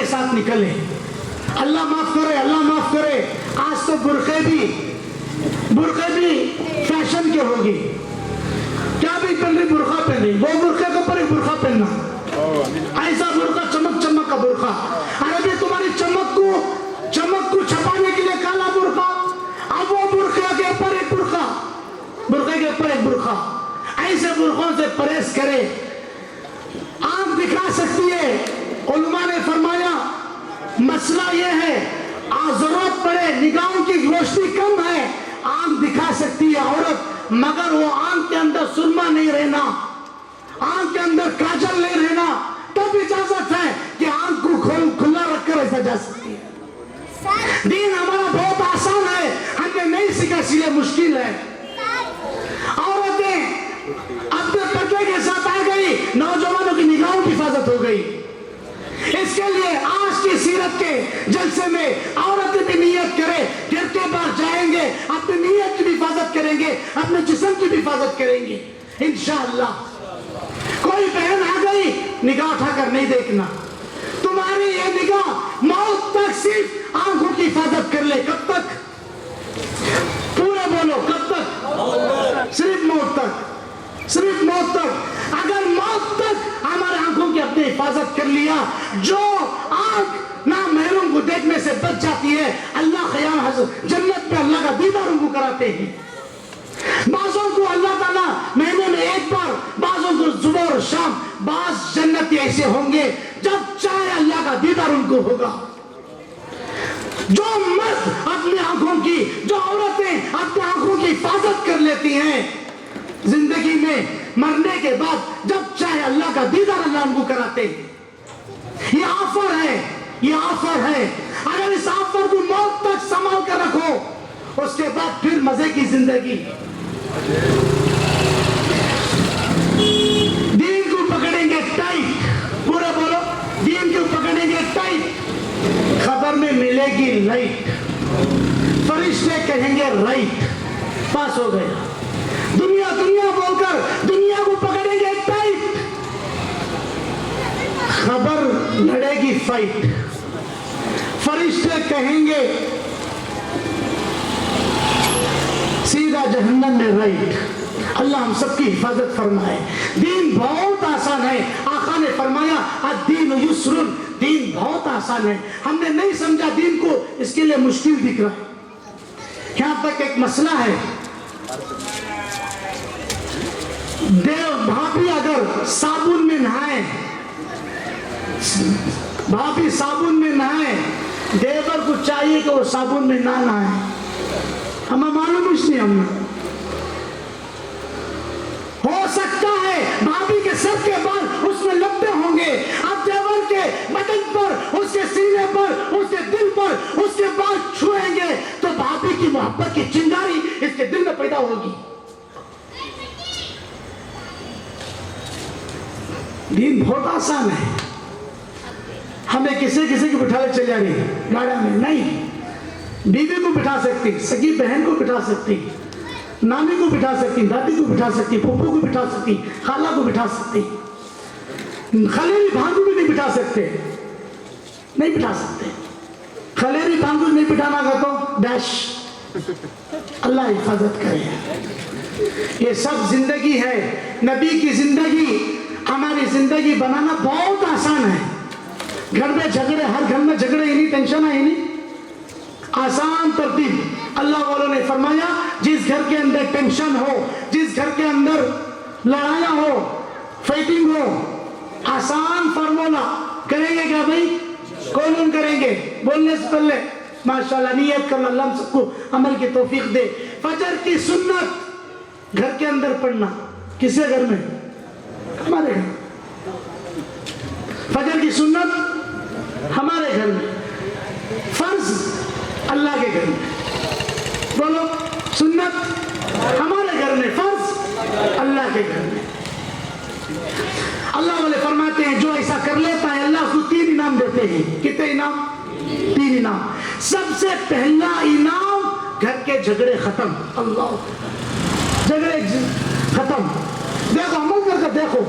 کے ساتھ نکلے. اللہ معاف کرے, اللہ معاف کرے, آج تو برقعے بھی فیشن کے ہوگی. کیا بھی پہن رہی, برقع پہن رہی, وہ برقعے کے اوپر ایک برقع پہننا, ایسا برقع چمک چمک کا برقع. عربی تمہاری چمک کو چھپانے کے لیے کالا برقع, اب وہ برقعے کے اوپر ایک برقع, برقعے کے اوپر ایک برقع. ایسے برقعوں سے پرہیز کرے. آنکھ دکھا سکتی ہے, علماء نے فرمایا مسئلہ یہ ہے, ضرورت پڑے, نگاہوں کی روشنی کم ہے, آنکھ دکھا سکتی ہے عورت, مگر وہ آنکھ کے اندر سرما نہیں رہنا, آنکھ کے اندر کاجل نہیں رہنا, تب اجازت ہے کہ آنکھ کو کھلا رکھ کر ایسا جا سکتی ہے. دین ہمارا بہت آسان ہے, ہم نے نہیں سیکھا اس لیے مشکل ہے. عورتیں اپنے پردے کے ساتھ آ گئی, نوجوانوں کی نگاہوں کی حفاظت ہو گئی. اس کے لیے آج کی سیرت کے جلسے میں عورتیں بھی نیت کرے, گھر کے باہر جائیں گے, اپنی نیت کی بھی حفاظت کریں گے, اپنے جسم کی بھی حفاظت کریں گے انشاءاللہ. کوئی بہن آ گئی, نگاہ اٹھا کر نہیں دیکھنا. تمہاری یہ نگاہ موت تک صرف آنکھوں کی حفاظت کر لے. کب تک؟ پورے بولو, کب تک؟ صرف موت تک, صرف موت تک. اگر موت تک ہمارے آنکھوں کی اپنی حفاظت کر لیا, جو آنکھ نامحرم کو دیکھنے سے بچ جاتی ہے, اللہ قیام جنت میں اللہ کا دیدار ان کو کراتے ہیں. بعضوں کو اللہ تعالیٰ مہینے میں ایک بار, بعضوں کو صبح اور شام. بعض جنتی ایسے ہوں گے جب چاہے اللہ کا دیدار ان کو ہوگا. جو مرد اپنی آنکھوں کی, جو عورتیں اپنی آنکھوں کی حفاظت کر لیتی ہیں, زندگی میں مرنے کے بعد جب چاہے اللہ کا دیدار اللہ ان کو کراتے ہیں. یہ آفر ہے, یہ آفر ہے. اگر اس آفر کو موت تک سنبھال کر رکھو, اس کے بعد پھر مزے کی زندگی. دین کو پکڑیں گے ٹائٹ, پورا بولو, دین کو پکڑیں گے ٹائٹ. خبر میں ملے گی لائٹ, فرشتے کہیں گے رائٹ, پاس ہو گیا. دنیا دنیا بول کر دنیا کو پکڑیں گے ٹائٹ, خبر لڑے گی فائٹ. فرشتے کہیں گے سیدھا جہنم میں رائٹ. اللہ ہم سب کی حفاظت فرمائے. دین بہت آسان ہے. آقا نے فرمایا الدین یسر, دین بہت آسان ہے. ہم نے نہیں سمجھا دین کو, اس کے لیے مشکل دکھ رہا ہے. یہاں تک ایک مسئلہ ہے, بھابھی اگر صابن میں نہائے, بھابھی صابن میں نہائے, دیور کو چاہیے کہ وہ صابن میں نہ نہائے. ہمیں معلوم اس نہیں, ہم ہو سکتا ہے بھابھی کے سر کے بال اس میں لپٹے ہوں گے, اب دیور کے بدن پر, اس کے سینے پر, اس کے دل پر اس کے بال چھوئیں گے تو بھابھی کی محبت کی چنگاری اس کے دل میں پیدا ہوگی. دین بہت آسان ہے. ہمیں کسی کو بٹھا لے چل جائے گاڑی میں نہیں. بیوی کو بٹھا سکتی, سگی بہن کو بٹھا سکتی, نانی کو بٹھا سکتی, دادی کو بٹھا سکتی, پھوپھو کو بٹھا سکتی, خالہ کو بٹھا سکتی. خلیری بھانگو بھی نہیں بٹھا سکتے, نہیں بٹھا سکتے. خلیری بھانگو نہیں بٹھانا گا تو ڈیش, اللہ حفاظت کرے. یہ سب زندگی ہے, نبی کی زندگی. ہماری زندگی بنانا بہت آسان ہے. گھر میں جھگڑے, ہر گھر میں جھگڑے ہی نہیں, ٹینشن ہے ہی نہیں, آسان ترتیب. اللہ والوں نے فرمایا جس گھر کے اندر ٹینشن ہو, جس گھر کے اندر لڑائیاں ہو, فائٹنگ ہو, آسان فارمولا کریں گے کیا بھائی؟ کون کریں گے؟ بولنے سے پہلے ماشاءاللہ نیت کرنا, اللہ ہم سب کو عمل کی توفیق دے. فجر کی سنت گھر کے اندر پڑھنا. کس کے گھر میں؟ ہمارے گھر. فجر کی سنت ہمارے گھر میں, فرض اللہ کے گھر میں. بولو, سنت ہمارے گھر میں, فرض اللہ کے گھر میں. اللہ والے فرماتے ہیں جو ایسا کر لیتا ہے اللہ کو 3 انعام دیتے ہیں. کتنے انعام؟ 3 انعام. سب سے پہلا انعام گھر کے جھگڑے ختم. اللہ, جھگڑے ختم. دیکھو عمل کر کے دیکھو,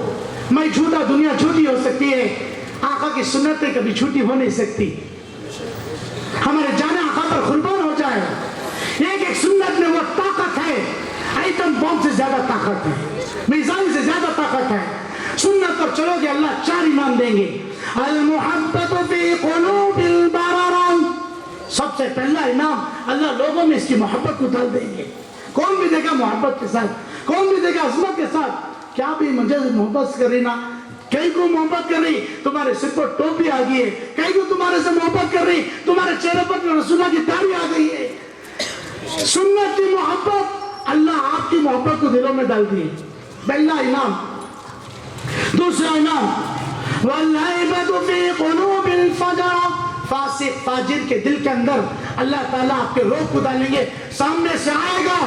میں جھوٹا, دنیا جھوٹی ہو سکتی ہے. آقا की सुन्नतें कभी छूटी हो नहीं सकती। हमारे जाने आका पर कुर्बान हो जाए। एक एक सुन्नत में वो ताकत है, आइटम बम से ज्यादा ताकत है, मिसाइल से ज्यादा ताकत है। सुन्नत पर चलोगे अल्लाह 4 इनाम देंगे। अल मुहब्बतु फी कुलूबिल बरार, सबसे पहला इनाम अल्लाह लोगों में इसकी मोहब्बत को डाल देंगे। कौन भी देगा मोहब्बत के साथ, कौन भी देगा अजमत के साथ, क्या भी मुझे मोहब्बत कर रही ना, कई को मोहब्बत कर रही तुम्हारे सिर पर टोपी आ गई है, कई को तुम्हारे से मोहब्बत कर रही तुम्हारे चेहरे पर रसूलुल्लाह की दाढ़ी आ गई है। सुन्नत की मोहब्बत अल्लाह आपकी मोहब्बत को दिलों में डाल दी। पहला इनाम। दूसरा इनाम वल्लाइबतु फी कुलूबिल फजर, फासिक फाजिर के दिल के अंदर अल्लाह ताला आपके रोग को डालेंगे। सामने से आएगा,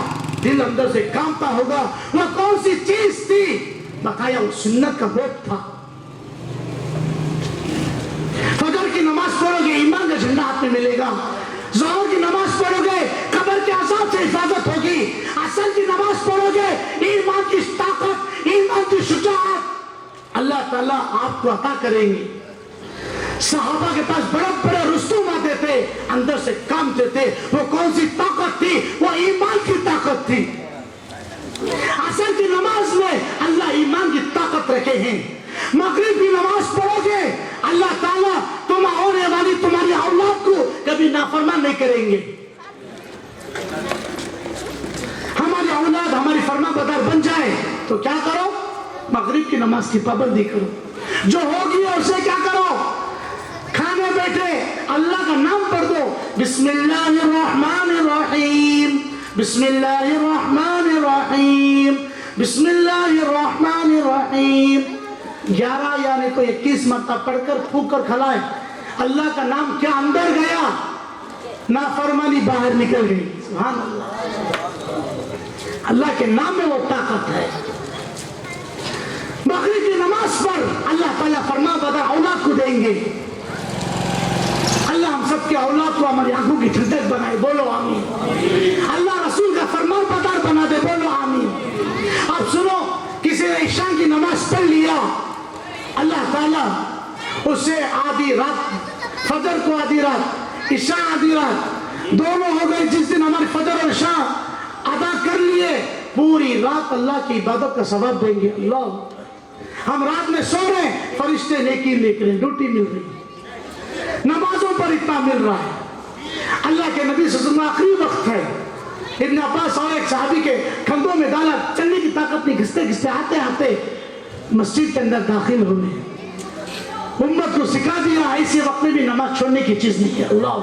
दिल अंदर से कांपता होगा। वो कौन सी चीज थी? बकाया वो सुन्नत का रोग था। फजर की नमाज पढ़ोगे ईमान का झंडा हाथ में मिलेगा। ज़ोहर की नमाज पढ़ोगे कब्र के अज़ाब से हिफाजत होगी। असर की नमाज पढ़ोगे ईमान की ताकत, ईमान की शुजाअत अल्लाह ताला आपको अता करेंगे। सहाबा के पास बड़े बड़े रुस्तुम आते थे, अंदर से कांपते थे। वो कौन सी ताकत थी? वो ईमान की ताकत थी। असर की नमाज में अल्लाह ईमान की ताकत रखे हैं। मगरिब की नमाज पढ़ोगे अल्लाह ताला तुम होने वाली तुम्हारी औलाद को कभी नाफरमान नहीं करेंगे। हमारी औलाद हमारी फरमाबरदार बन जाए तो क्या करो? मगरिब की नमाज की पाबंदी करो। जो होगी उसे क्या करो? खाने बैठे अल्लाह का नाम पढ़ दो, बिस्मिल्लाहिर्रहमानिर्रहीम, बिस्मिल्लाहिर्रहमानिर्रहीम, बिस्मिल्लाहिर्रहमानिर्रहीम। 11 यानी तो 21 मरतबा पढ़कर फूंक कर खलाए। अल्लाह का नाम क्या अंदर गया, नाफरमानी बाहर निकल गई। सुभान अल्लाह। अल्लाह के नाम में वो ताकत है। मगरिब की नमाज पर अल्लाह ताला फरमाबरदार औलाद को देंगे। अल्लाह हम सब के औलाद को हमारी आंखों की ठंडक बनाए, बोलो आमीन। अल्लाह रसूल का फरमाबरदार बना दे, बोलो आमीन। अब सुनो, किसी ने ईशा की नमाज पढ़ लिया, अल्लाह ताला उसे आधी रात, फजर को आधी रात, ईशा आधी रात दोनों हो गए। जिस दिन हमारी फजर और ईशा अदा कर लिए, पूरी रात अल्लाह की इबादत का सवाब देंगे। अल्लाह, हम रात में सो रहे, फरिश्ते नेकी लिख रहे, ड्यूटी मिल रही, नमाजों पर इतना मिल रहा है। अल्लाह के नबी सल्लल्लाहु अलैहि वसल्लम आखिरी वक्त है, इब्न अब्बास और एक सहाबी के कंधों में डाला, चलने की ताकत नहीं, घिसते घिसते आते आते मस्जिद के अंदर दाखिल हुए। उम्मत को सिखा दिया ऐसे वक्त में भी नमाज छोड़ने की चीज नहीं है। अल्लाह,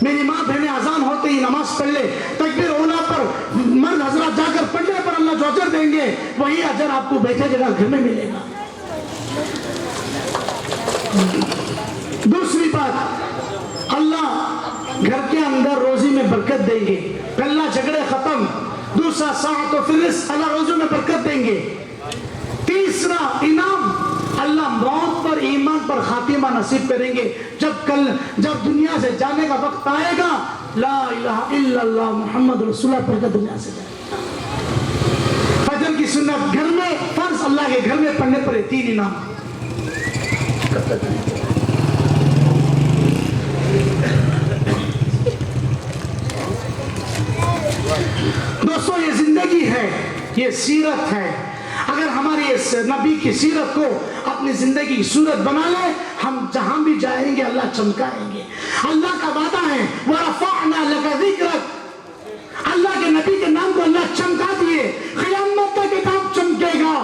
मेरी माँ बहने अजान होते ही नमाज पढ़ ले, तकबीर ओला पर मर्द हजरत जाकर पढ़ने पर अल्लाह जो अजर देंगे वही अजर आपको बैठे जगह घर में मिलेगा। दूसरी बात, अल्लाह घर के अंदर रोजी में बरकत देंगे। पहला झगड़े खत्म, दूसरा साथ और फिर अल्लाह रोजी में बरकत देंगे। तीसरा इनाम, अल्लाह मौत पर ईमान पर खातिमा नसीब करेंगे। जब दुनिया से जाने का वक्त आएगा, ला इलाहा इल्लल्लाह मुहम्मद रसूलुल्लाह पढ़कर दुनिया से जाए। फजर की सुन्नत घर में, फर्ज अल्लाह के घर में पढ़ने पर 3 इनाम। दोस्तों, ये जिंदगी है, ये सीरत है। अगर हमारी इस नबी की सीरत को अपनी जिंदगी की सूरत बना ले, हम जहां भी जाएंगे अल्लाह चमकाएंगे। अल्लाह का वादा है, वरफ़अना लका ज़िक्रक, अल्लाह के नबी के नाम को अल्लाह चमका दिए, क़यामत तक ये नाम चमकेगा।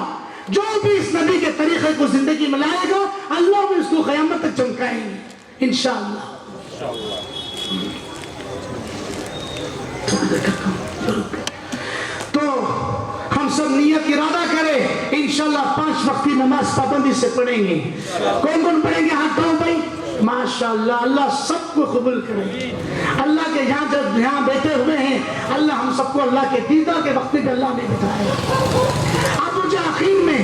जो भी इस नबी के तरीके को जिंदगी में लाएगा, अल्लाह भी उसको क़यामत तक चमकाएंगे इंशाअल्लाह। तो हम सब नियत इरादा करें, इंशाअल्लाह 5 वक्त की नमाज पाबंदी से पढ़ेंगे। कौन कौन पढ़ेंगे? हाथ उठाओ भाई। माशाअल्लाह, अल्लाह सबको कबूल करे। अल्लाह के यहाँ जब यहाँ बैठे हुए हैं, अल्लाह हम सबको अल्लाह के दीदार के वक्त पे अल्लाह ने बिठाया। अब मुझे आखिर में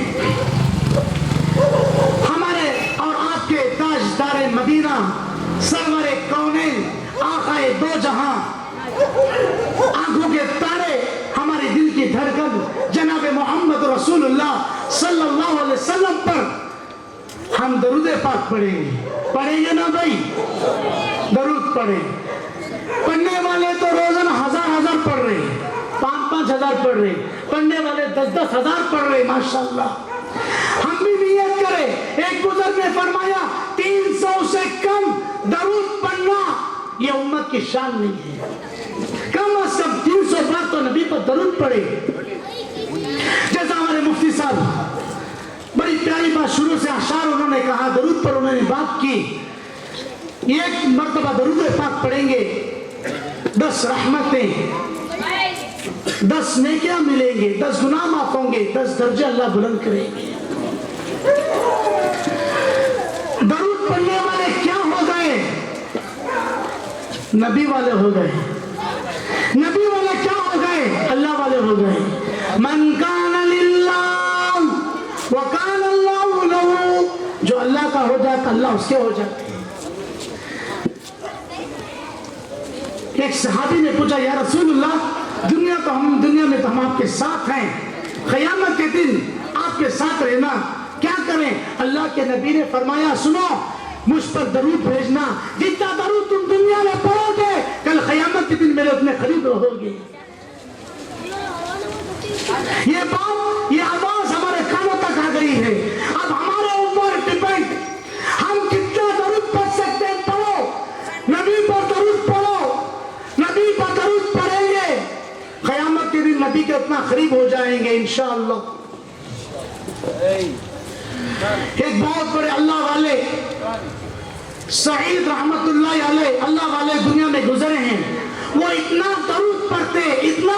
हमारे और आपके ताजदार मदीना, सरवरे कौनैन, आक़ाए दो जहां, आंखों के तारे, हमारे दिल की धड़कन जनाब मोहम्मद रसूलुल्लाह सल्लल्लाहु अलैहि वसल्लम पर हम दरूद पाक पढ़ेंगे ना भाई, दरूद पढ़ें। पढ़ने वाले तो रोजाना हजार पढ़ रहे, 5-5 हजार पढ़ रहे, पढ़ने वाले 10-10 हजार पढ़ रहे, माशाअल्लाह। हम भी नियत करें। एक बुजुर्ग ने फरमाया 300 से कम दरूद पढ़ना ये उम्मत की शान नहीं है, कम से कम 300 बार तो नबी पर दरूद पढ़े। जैसा हमारे मुफ्ती साहब बड़ी प्यारी बात शुरू से अशार उन्होंने कहा, दरूद पर उन्होंने बात की। एक मर्तबा दरूद पाक पढ़ेंगे 10 रहमतें, 10 नेकियां मिलेंगे, 10 गुनाह माफ होंगे, 10 दर्जे अल्लाह बुलंद करेंगे। दरूद पढ़ने वाले क्या हो गए? नबी वाले हो गए। नबी वाले क्या हो गए? अल्लाह वाले हो गए। मन कान लिल्लाह व कान अल्लाहु लहू, जो अल्लाह का हो जाता अल्लाह उसके हो जाते हैं। एक सहाबी ने पूछा, या रसूलुल्लाह, दुनिया में तो हम आपके साथ हैं, क़यामत के दिन आपके साथ रहना, क्या करें? अल्लाह के नबी ने फरमाया, सुनो, मुझ पर दरूद भेजना, जितना दरूद तुम दुनिया में पढ़ोगे कल क़यामत के दिन मेरे उतने करीब रहोगे। ये बात, ये आवाज हमारे कानों तक आ गई है। अब हमारे ऊपर डिपेंड, हम कितना दरूद पढ़ सकते हैं, पढ़ो। नबी पर दरूद पढ़ो, नबी पर दरूद पढ़ेंगे, क़यामत के दिन नबी के उतना करीब हो जाएंगे इंशाअल्लाह। एक बहुत बड़े अल्लाह वाले सईद रहमतुल्लाह अलैह, अल्लाह वाले दुनिया में गुजरे हैं। वो इतना दरूद पढ़ते, इतना